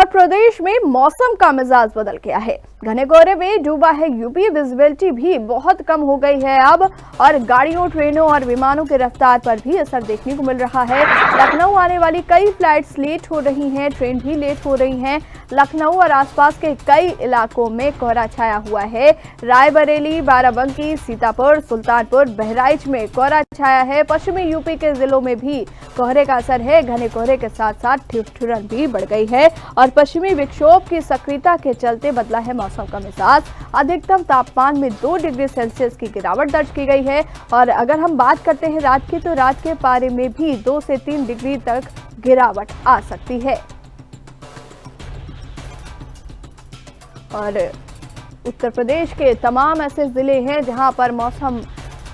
और प्रदेश में मौसम का मिजाज बदल गया है। घने कोहरे में डूबा है यूपी। विजिबिलिटी भी बहुत कम हो गई है अब, और गाड़ियों, ट्रेनों और विमानों की रफ्तार पर भी असर देखने को मिल रहा है। लखनऊ आने वाली कई फ्लाइट्स लेट हो रही हैं, ट्रेन भी लेट हो रही हैं। लखनऊ और आसपास के कई इलाकों में कोहरा छाया हुआ है। रायबरेली, बाराबंकी, सीतापुर, सुल्तानपुर, बहराइच में कोहरा छाया है। पश्चिमी यूपी के जिलों में भी कोहरे का असर है। घने कोहरे के साथ साथ ठिठुरन भी बढ़ गई है और पश्चिमी विक्षोभ की सक्रियता के चलते बदला है मौसम का मिजाज। अधिकतम तापमान में 2 डिग्री सेल्सियस की गिरावट दर्ज की गई है। और अगर हम बात करते हैं रात की, तो रात के पारे में भी 2 से 3 डिग्री तक गिरावट आ सकती है। और उत्तर प्रदेश के तमाम ऐसे जिले हैं जहां पर मौसम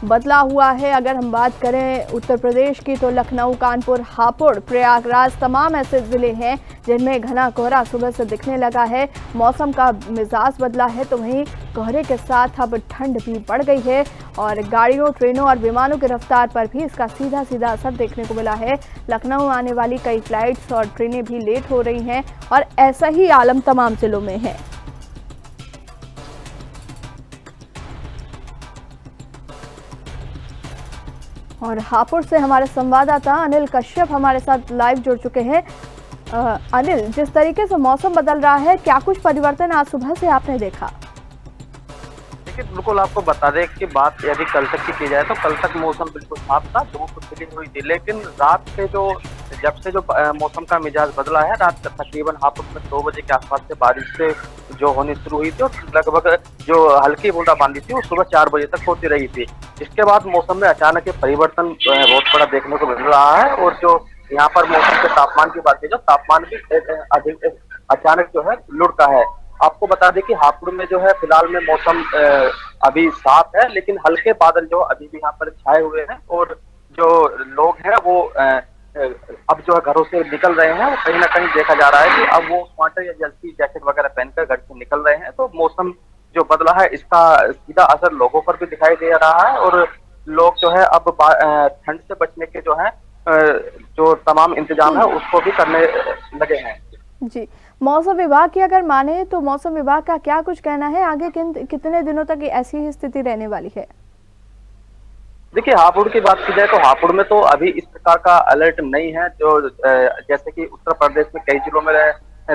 बदला हुआ है। अगर हम बात करें उत्तर प्रदेश की, तो लखनऊ, कानपुर, हापुड़, प्रयागराज तमाम ऐसे ज़िले हैं जिनमें घना कोहरा सुबह से दिखने लगा है। मौसम का मिजाज बदला है, तो वहीं कोहरे के साथ अब ठंड भी बढ़ गई है और गाड़ियों, ट्रेनों और विमानों की रफ्तार पर भी इसका सीधा सीधा असर देखने को मिला है। लखनऊ आने वाली कई फ्लाइट्स और ट्रेनें भी लेट हो रही हैं और ऐसा ही आलम तमाम जिलों में है। और हापुड़ से हमारे संवाददाता अनिल कश्यप हमारे साथ लाइव जुड़ चुके हैं। अनिल, जिस तरीके से मौसम बदल रहा है, क्या कुछ परिवर्तन आज सुबह से आपने देखा? देखिए, बिल्कुल आपको बता दें कि बात यदि कल तक की जाए तो कल तक मौसम बिल्कुल साफ था, धूप खिली हुई थी। लेकिन रात से जब से मौसम का मिजाज बदला है, रात तकरीबन हापुड़ में 2 बजे के आसपास से बारिश से जो होनी शुरू हुई थी और लगभग जो हल्की बूंदाबांदी थी वो सुबह 4 बजे तक होती रही थी। इसके बाद मौसम में अचानक परिवर्तन बहुत बड़ा देखने को मिल रहा है। और जो यहाँ पर मौसम के तापमान की बात की, जो तापमान भी अधिक अचानक जो है लुढ़का है। आपको बता दें कि हापुड़ में जो है फिलहाल में मौसम अभी साफ है, लेकिन हल्के बादल जो अभी भी यहाँ पर छाए हुए हैं। और जो लोग हैं वो अब जो है घरों से निकल रहे हैं। कहीं ना कहीं देखा जा रहा है कि अब वो स्वेटर या जल्दी जैकेट वगैरह पहनकर घर से निकल रहे हैं। तो मौसम जो बदला है, इसका सीधा असर लोगों पर भी दिखाई दे रहा है। और लोग जो है अब ठंड से बचने के जो तमाम इंतजाम है उसको भी करने लगे हैं। जी, मौसम विभाग की अगर माने तो मौसम विभाग का क्या कुछ कहना है? आगे कितने दिनों तक ऐसी ही स्थिति रहने वाली है? देखिए, हापुड़ की बात की जाए तो हापुड़ में तो अभी इस प्रकार का अलर्ट नहीं है। जो जैसे कि उत्तर प्रदेश में कई जिलों में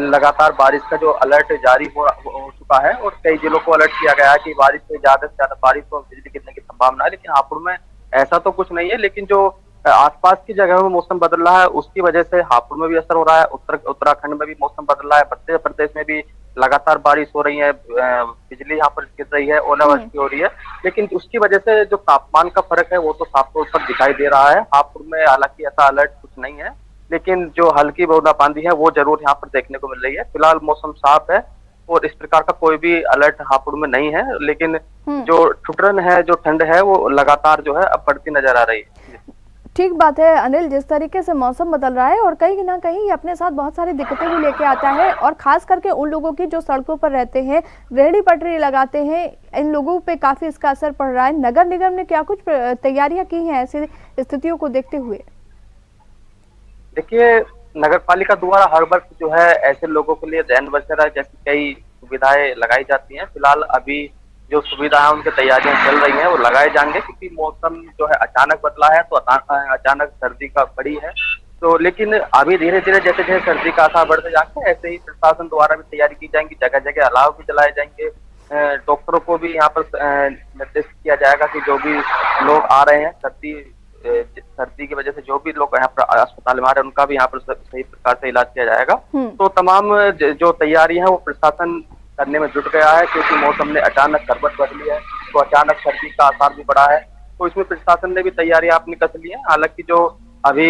लगातार बारिश का जो अलर्ट जारी हो चुका है और कई जिलों को अलर्ट किया गया है कि बारिश से ज्यादा बारिश और बिजली गिरने की संभावना है। लेकिन हापुड़ में ऐसा तो कुछ नहीं है। लेकिन जो आसपास की जगह में मौसम बदल रहा है, उसकी वजह से हापुड़ में भी असर हो रहा है। उत्तराखंड में भी मौसम बदल रहा है। मध्य प्रदेश में भी लगातार बारिश हो रही है, बिजली यहाँ पर गिर रही है, ओलावृष्टि हो रही है। लेकिन उसकी वजह से जो तापमान का फर्क है वो तो साफ तौर पर दिखाई दे रहा है। हापुड़ में हालांकि ऐसा अलर्ट कुछ नहीं है, लेकिन जो हल्की बूंदाबांदी है वो जरूर यहाँ पर देखने को मिल रही है। फिलहाल मौसम साफ है और इस प्रकार का कोई भी अलर्ट हापुड़ में नहीं है। लेकिन जो ठुठुरन है, जो ठंड है, वो लगातार जो है अब बढ़ती नजर आ रही है। ठीक बात है अनिल, जिस तरीके से मौसम बदल रहा है और कहीं ना कहीं अपने साथ बहुत सारी दिक्कतें भी लेके आता है, और खास करके उन लोगों की जो सड़कों पर रहते हैं, रेहड़ी पटरी लगाते हैं, इन लोगों पे काफी इसका असर पड़ रहा है। नगर निगम ने क्या कुछ तैयारियां की हैं ऐसी स्थितियों को देखते हुए? देखिए, नगर पालिका द्वारा हर वर्ष जो है ऐसे लोगों के लिए रैन बसेरा जैसी कई सुविधाएं लगाई जाती हैं। फिलहाल अभी जो सुविधाएं उनकी तैयारियां चल रही हैं वो लगाए जाएंगे, क्योंकि मौसम जो है अचानक बदला है तो अचानक सर्दी का पड़ी है। तो लेकिन अभी धीरे धीरे जैसे जैसे सर्दी का असर बढ़ते जाएंगे, ऐसे ही प्रशासन द्वारा भी तैयारी की जाएंगी। जगह जगह अलाव भी जलाए जाएंगे। डॉक्टरों को भी यहाँ पर निर्देशित किया जाएगा कि जो भी लोग आ रहे हैं सर्दी की वजह से, जो भी लोग यहाँ पर अस्पताल में आ रहे हैं, उनका भी यहाँ पर सही प्रकार से इलाज किया जाएगा। तो तमाम जो तैयारी है वो प्रशासन करने में जुट गया है, क्योंकि मौसम ने अचानक करवट बदली है, तो अचानक सर्दी का असर भी बढ़ा है। तो इसमें प्रशासन ने भी तैयारियां अपनी कस ली है। हालांकि जो अभी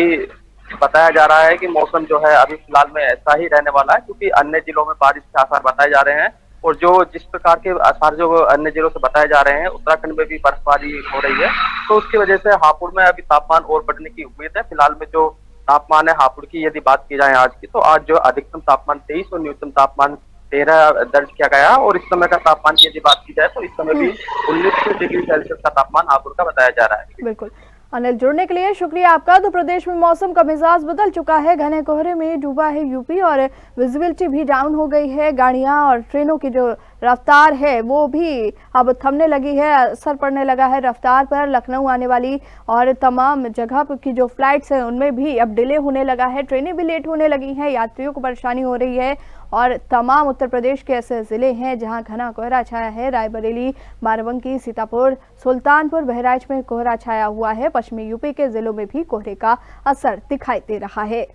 बताया जा रहा है कि मौसम जो है अभी फिलहाल में ऐसा ही रहने वाला है, क्योंकि अन्य जिलों में बारिश के आसार बताए जा रहे हैं। और जिस प्रकार के आसार जो अन्य जिलों से बताए जा रहे हैं, उत्तराखंड में भी बर्फबारी हो रही है। तो उसकी वजह से हापुड़ में अभी तापमान और बढ़ने की उम्मीद है। फिलहाल में जो तापमान है हापुड़ की, यदि बात की जाए आज की, तो आज जो अधिकतम तापमान 23 और न्यूनतम तापमान 13 दर्ज किया गया। और इस समय का तापमान की यदि बात की जाए तो इस समय भी 19 डिग्री सेल्सियस का तापमान हापुड़ का बताया जा रहा है। बिल्कुल। अनिल, जुड़ने के लिए शुक्रिया आपका। तो प्रदेश में मौसम का मिजाज बदल चुका है, घने कोहरे में डूबा है यूपी और विजिबिलिटी भी डाउन हो गई है। गाड़ियां और ट्रेनों की जो रफ्तार है वो भी अब थमने लगी है, असर पड़ने लगा है रफ्तार पर। लखनऊ आने वाली और तमाम जगह की जो फ्लाइट्स हैं उनमें भी अब डिले होने लगा है, ट्रेनें भी लेट होने लगी हैं, यात्रियों को परेशानी हो रही है। और तमाम उत्तर प्रदेश के ऐसे जिले हैं जहां घना कोहरा छाया है। रायबरेली, बाराबंकी, सीतापुर, सुल्तानपुर, बहराइच में कोहरा छाया हुआ है। पश्चिमी यूपी के जिलों में भी कोहरे का असर दिखाई दे रहा है।